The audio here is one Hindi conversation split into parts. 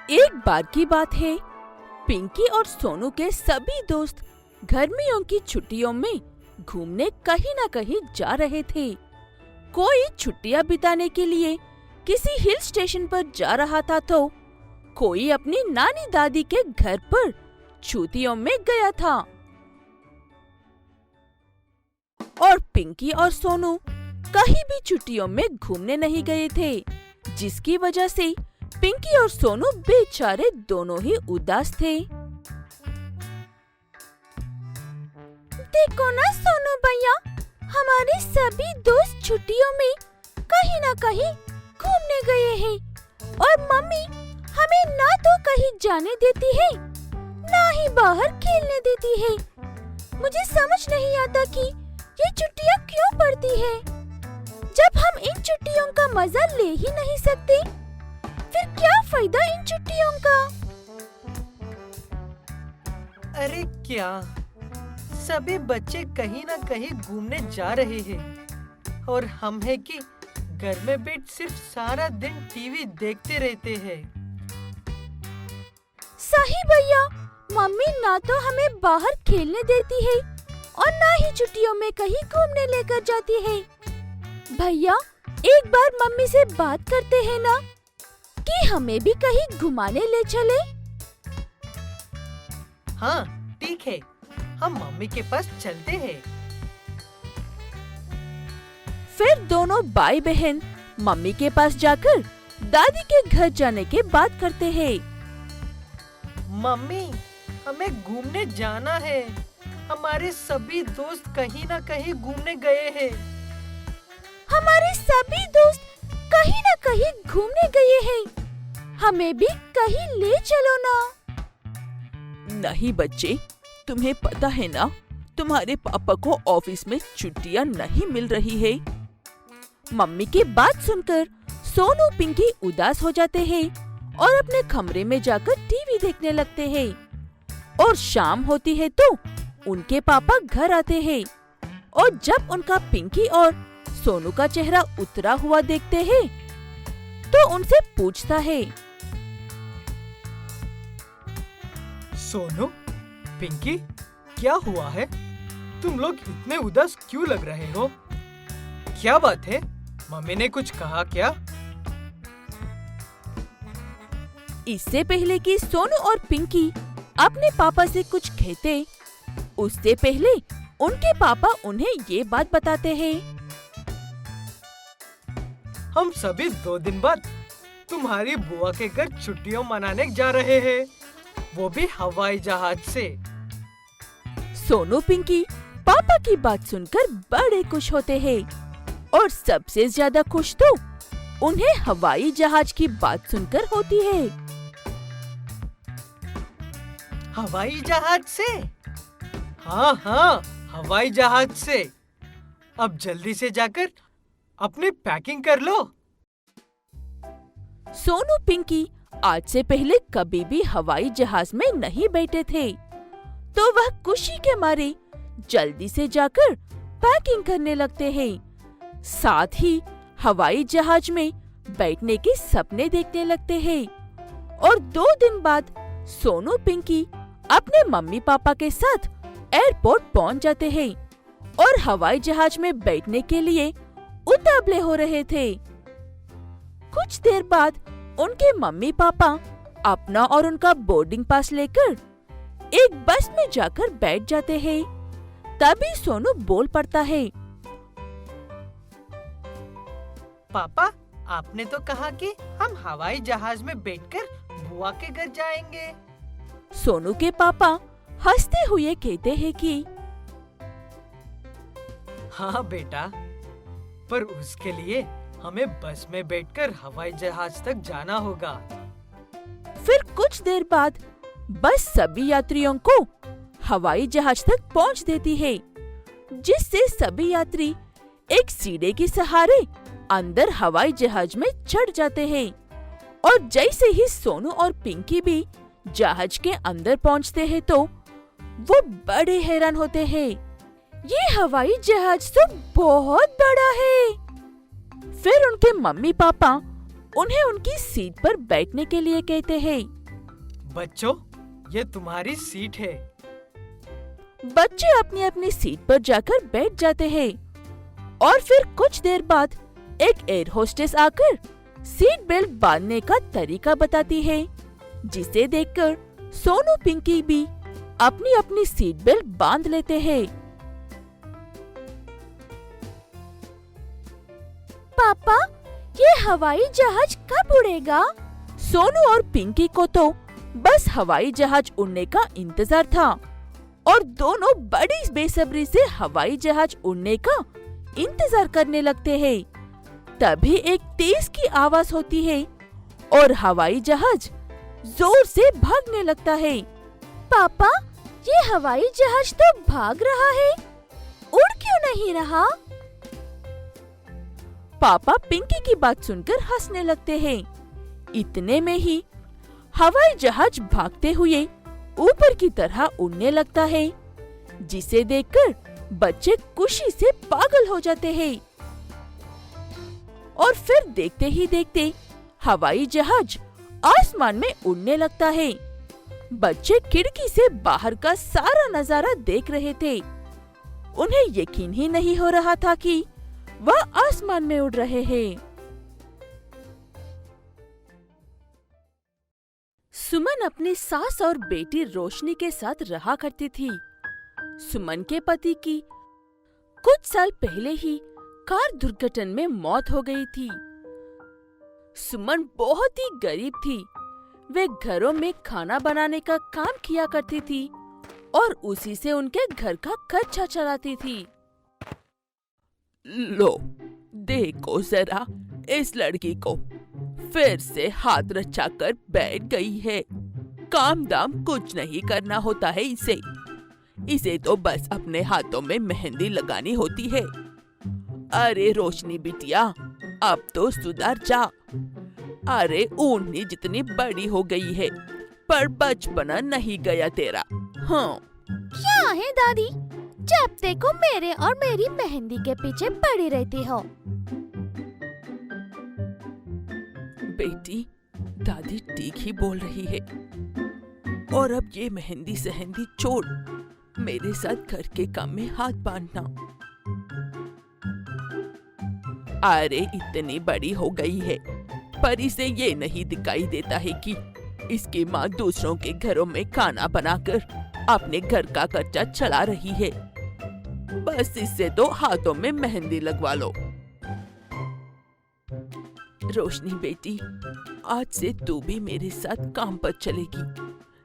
एक बार की बात है, पिंकी और सोनू के सभी दोस्त गर्मियों की छुट्टियों में घूमने कहीं न कहीं जा रहे थे। कोई छुट्टियां बिताने के लिए किसी हिल स्टेशन पर जा रहा था तो कोई अपनी नानी दादी के घर पर छुट्टियों में गया था। और पिंकी और सोनू कहीं भी छुट्टियों में घूमने नहीं गए थे, जिसकी वजह से पिंकी और सोनू बेचारे दोनों ही उदास थे। देखो ना सोनू भैया, हमारे सभी दोस्त छुट्टियों में कहीं ना कहीं घूमने गए हैं और मम्मी हमें ना तो कहीं जाने देती है, ना ही बाहर खेलने देती है। मुझे समझ नहीं आता कि ये छुट्टियाँ क्यों पड़ती है। जब हम इन छुट्टियों का मजा ले ही नहीं सकते, फिर क्या फायदा इन छुट्टियों का। अरे क्या, सभी बच्चे कहीं ना कहीं घूमने जा रहे हैं और हम है कि घर में बैठ सिर्फ सारा दिन टीवी देखते रहते हैं। सही भैया, मम्मी ना तो हमें बाहर खेलने देती है और ना ही छुट्टियों में कहीं घूमने लेकर जाती है। भैया, एक बार मम्मी से बात करते हैं ना कि हमें भी कहीं घुमाने ले चले। हाँ ठीक है, हम मम्मी के पास चलते हैं। फिर दोनों भाई बहन मम्मी के पास जाकर दादी के घर जाने की बात करते हैं। मम्मी, हमें घूमने जाना है। हमारे सभी दोस्त कहीं ना कहीं घूमने गए हैं। हमारे सभी दोस्त कहीं ना कहीं घूमने गए हैं, हमें भी कहीं ले चलो ना। नहीं बच्चे, तुम्हें पता है ना, तुम्हारे पापा को ऑफिस में छुट्टियां नहीं मिल रही है। मम्मी की बात सुनकर सोनू पिंकी उदास हो जाते हैं और अपने कमरे में जाकर टीवी देखने लगते हैं। और शाम होती है तो उनके पापा घर आते हैं और जब उनका पिंकी और सोनू का चेहरा उतरा हुआ देखते हैं तो उनसे पूछता है, सोनू, पिंकी, क्या हुआ है? तुम लोग इतने उदास क्यों लग रहे हो? क्या बात है? मम्मी ने कुछ कहा क्या? इससे पहले कि सोनू और पिंकी अपने पापा से कुछ कहते, उससे पहले उनके पापा उन्हें ये बात बताते हैं। हम सभी 2 दिन बाद तुम्हारी बुआ के घर छुट्टियां मनाने जा रहे हैं, वो भी हवाई जहाज से। सोनू पिंकी पापा की बात सुनकर बड़े खुश होते हैं और सबसे ज्यादा खुश तो उन्हें हवाई जहाज की बात सुनकर होती है। हवाई जहाज से? हाँ हाँ, हवाई जहाज से। अब जल्दी से जाकर अपनी पैकिंग कर लो। सोनू पिंकी आज से पहले कभी भी हवाई जहाज में नहीं बैठे थे, तो वह खुशी के मारे जल्दी से जाकर पैकिंग करने लगते हैं। साथ ही हवाई जहाज में बैठने के सपने देखने लगते हैं। और 2 दिन बाद सोनू पिंकी अपने मम्मी पापा के साथ एयरपोर्ट पहुंच जाते हैं और हवाई जहाज में बैठने के लिए उतावले हो रहे थे। कुछ देर बाद उनके मम्मी पापा अपना और उनका बोर्डिंग पास लेकर एक बस में जाकर बैठ जाते हैं। तभी सोनू बोल पड़ता है, पापा, आपने तो कहा कि हम हवाई जहाज में बैठकर बुआ के घर जाएंगे। सोनू के पापा हंसते हुए कहते हैं कि हाँ बेटा, पर उसके लिए हमें बस में बैठकर हवाई जहाज तक जाना होगा। फिर कुछ देर बाद बस सभी यात्रियों को हवाई जहाज तक पहुंच देती है, जिससे सभी यात्री एक सीढ़ी के सहारे अंदर हवाई जहाज में चढ़ जाते हैं। और जैसे ही सोनू और पिंकी भी जहाज के अंदर पहुंचते हैं तो वो बड़े हैरान होते हैं। ये हवाई जहाज तो बहुत बड़ा है। फिर उनके मम्मी पापा उन्हें उनकी सीट पर बैठने के लिए कहते हैं। बच्चों, ये तुम्हारी सीट है। बच्चे अपनी अपनी सीट पर जाकर बैठ जाते हैं और फिर कुछ देर बाद एक एयर होस्टेस आकर सीट बेल्ट बांधने का तरीका बताती है, जिसे देखकर सोनू पिंकी भी अपनी अपनी सीट बेल्ट बांध लेते हैं। पापा, ये हवाई जहाज कब उड़ेगा? सोनू और पिंकी को तो बस हवाई जहाज उड़ने का इंतजार था और दोनों बड़ी बेसब्री से हवाई जहाज उड़ने का इंतजार करने लगते हैं। तभी एक तेज की आवाज होती है और हवाई जहाज जोर से भागने लगता है। पापा, ये हवाई जहाज तो भाग रहा है, उड़ क्यों नहीं रहा? पापा पिंकी की बात सुनकर हंसने लगते हैं। इतने में ही हवाई जहाज भागते हुए ऊपर की तरह उड़ने लगता है, जिसे देखकर बच्चे खुशी से पागल हो जाते हैं। और फिर देखते ही देखते हवाई जहाज आसमान में उड़ने लगता है। बच्चे खिड़की से बाहर का सारा नजारा देख रहे थे। उन्हें यकीन ही नहीं हो रहा था कि वह आसमान में उड़ रहे हैं। सुमन अपनी सास और बेटी रोशनी के साथ रहा करती थी। सुमन के पति की कुछ साल पहले ही कार दुर्घटना में मौत हो गई थी। सुमन बहुत ही गरीब थी। वे घरों में खाना बनाने का काम किया करती थी और उसी से उनके घर का खर्चा चलाती थी। लो, देखो जरा इस लड़की को, फिर से हाथ रचाकर बैठ गई है। काम दाम कुछ नहीं करना होता है इसे तो बस अपने हाथों में मेहंदी लगानी होती है। अरे रोशनी बिटिया, अब तो सुधर जा। अरे ऊँटनी जितनी बड़ी हो गई है, पर बचपना नहीं गया तेरा। हाँ, क्या है दादी, जब देखो मेरे और मेरी मेहंदी के पीछे पड़ी रहती हो। बेटी, दादी ठीक ही बोल रही है। और अब ये मेहंदी सहंदी छोड़, मेरे साथ घर के काम में हाथ बांधना। अरे इतनी बड़ी हो गई है, पर इसे ये नहीं दिखाई देता है कि इसकी माँ दूसरों के घरों में खाना बनाकर अपने घर का खर्चा चला रही है। बस इससे तो हाथों में मेहंदी लगवा लो। रोशनी बेटी, आज से तू भी मेरे साथ काम पर चलेगी,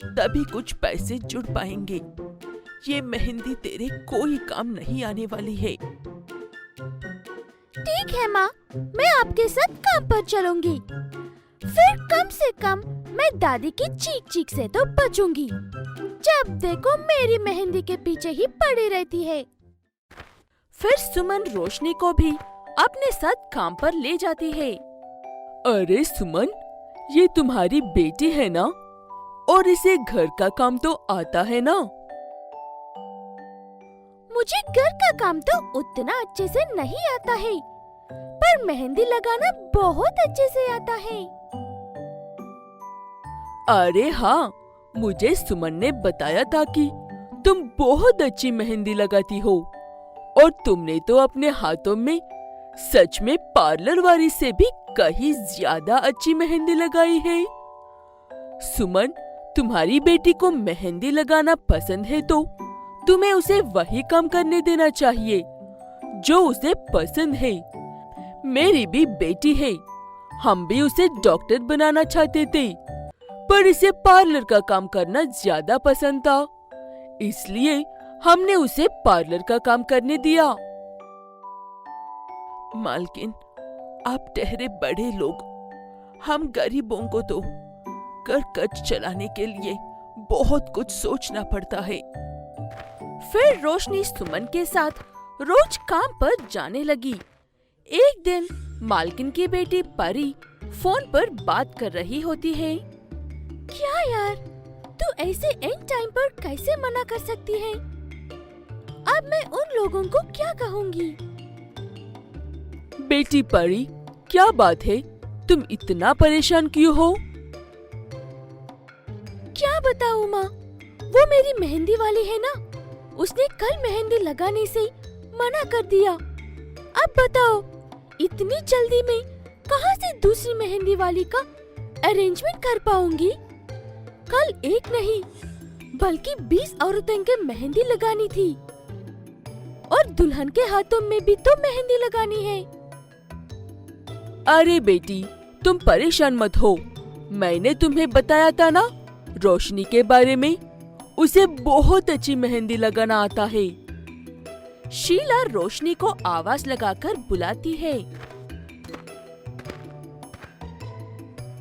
तभी कुछ पैसे जुड़ पाएंगे। ये मेहंदी तेरे कोई काम नहीं आने वाली है। ठीक है माँ, मैं आपके साथ काम पर चलूंगी। फिर कम से कम मैं दादी की चीख चीख से तो बचूंगी। जब देखो मेरी मेहंदी के पीछे ही पड़ी रहती है। फिर सुमन रोशनी को भी अपने साथ काम पर ले जाती है। अरे सुमन, ये तुम्हारी बेटी है ना? और इसे घर का काम तो आता है ना? मुझे घर का काम तो उतना अच्छे से नहीं आता है, पर मेहंदी लगाना बहुत अच्छे से आता है। अरे हाँ, मुझे सुमन ने बताया था कि तुम बहुत अच्छी मेहंदी लगाती हो और तुमने तो अपने हाथों में सच में पार्लर वाली से भी कहीं ज्यादा अच्छी मेहंदी लगाई है। सुमन, तुम्हारी बेटी को मेहंदी लगाना पसंद है तो तुम्हें उसे वही काम करने देना चाहिए जो उसे पसंद है। मेरी भी बेटी है, हम भी उसे डॉक्टर बनाना चाहते थे, पर इसे पार्लर का काम करना ज्यादा पसंद था, इसलिए हमने उसे पार्लर का काम करने दिया। मालकिन, आप ठहरे बड़े लोग, हम गरीबों को तो घर खर्च चलाने के लिए बहुत कुछ सोचना पड़ता है। फिर रोशनी सुमन के साथ रोज काम पर जाने लगी। एक दिन मालकिन की बेटी परी फोन पर बात कर रही होती है। क्या यार, तू ऐसे एंड टाइम पर कैसे मना कर सकती है? अब मैं उन लोगों को क्या कहूँगी? बेटी परी, क्या बात है? तुम इतना परेशान क्यों हो? क्या बताऊं माँ, वो मेरी मेहंदी वाली है ना, उसने कल मेहंदी लगाने से मना कर दिया। अब बताओ, इतनी जल्दी में कहाँ से दूसरी मेहंदी वाली का अरेंजमेंट कर पाऊंगी? कल एक नहीं बल्कि 20 औरतों के मेहंदी लगानी थी और दुल्हन के हाथों में भी तो मेहंदी लगानी है। अरे बेटी, तुम परेशान मत हो। मैंने तुम्हें बताया था ना रोशनी के बारे में, उसे बहुत अच्छी मेहंदी लगाना आता है। शीला रोशनी को आवाज लगाकर बुलाती है।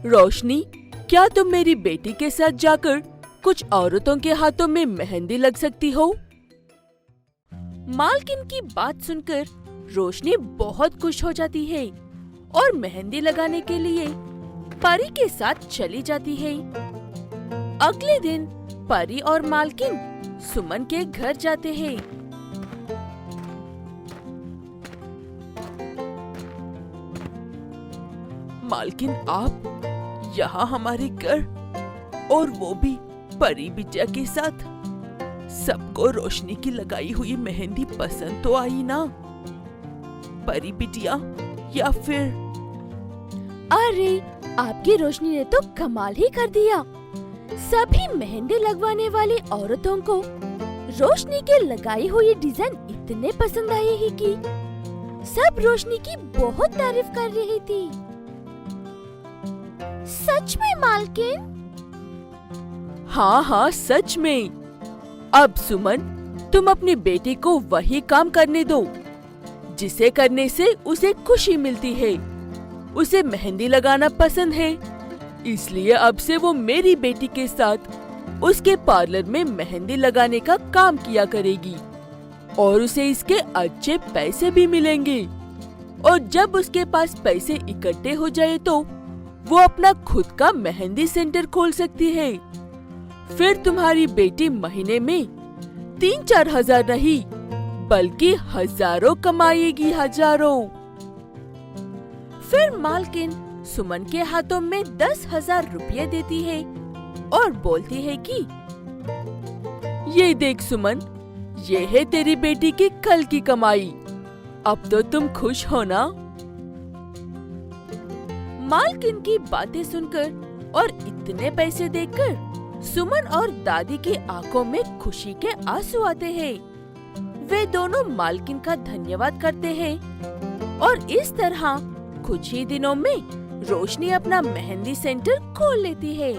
रोशनी, क्या तुम मेरी बेटी के साथ जाकर कुछ औरतों के हाथों में मेहंदी लग सकती हो? मालकिन की बात सुनकर रोशनी बहुत खुश हो जाती है और मेहंदी लगाने के लिए परी के साथ चली जाती है। अगले दिन परी और मालकिन सुमन के घर जाते हैं। मालकिन, आप यहाँ हमारे घर, और वो भी परी बिटिया के साथ। सबको रोशनी की लगाई हुई मेहंदी पसंद तो आई ना? परी बिटिया या फिर? अरे, आपकी रोशनी ने तो कमाल ही कर दिया। सभी मेहंदी लगवाने वाली औरतों को रोशनी के लगाई हुई डिजाइन इतने पसंद आए ही कि सब रोशनी की बहुत तारीफ कर रही थी। सच में मालकिन? हाँ हाँ, सच में। अब सुमन, तुम अपनी बेटी को वही काम करने दो जिसे करने से उसे खुशी मिलती है। उसे मेहंदी लगाना पसंद है, इसलिए अब से वो मेरी बेटी के साथ उसके पार्लर में मेहंदी लगाने का काम किया करेगी और उसे इसके अच्छे पैसे भी मिलेंगे। और जब उसके पास पैसे इकट्ठे हो जाए तो वो अपना खुद का मेहंदी सेंटर खोल सकती है। फिर तुम्हारी बेटी महीने में 3-4 हजार नहीं बल्कि हजारों कमाएगी, हजारों। फिर मालकिन सुमन के हाथों में 10,000 रुपये देती है और बोलती है कि ये देख सुमन, ये है तेरी बेटी की कल की कमाई। अब तो तुम खुश हो ना? मालकिन की बातें सुनकर और इतने पैसे देखकर सुमन और दादी की आंखों में खुशी के आंसू आते हैं। वे दोनों मालकिन का धन्यवाद करते हैं और इस तरह कुछ ही दिनों में रोशनी अपना मेहंदी सेंटर खोल लेती है।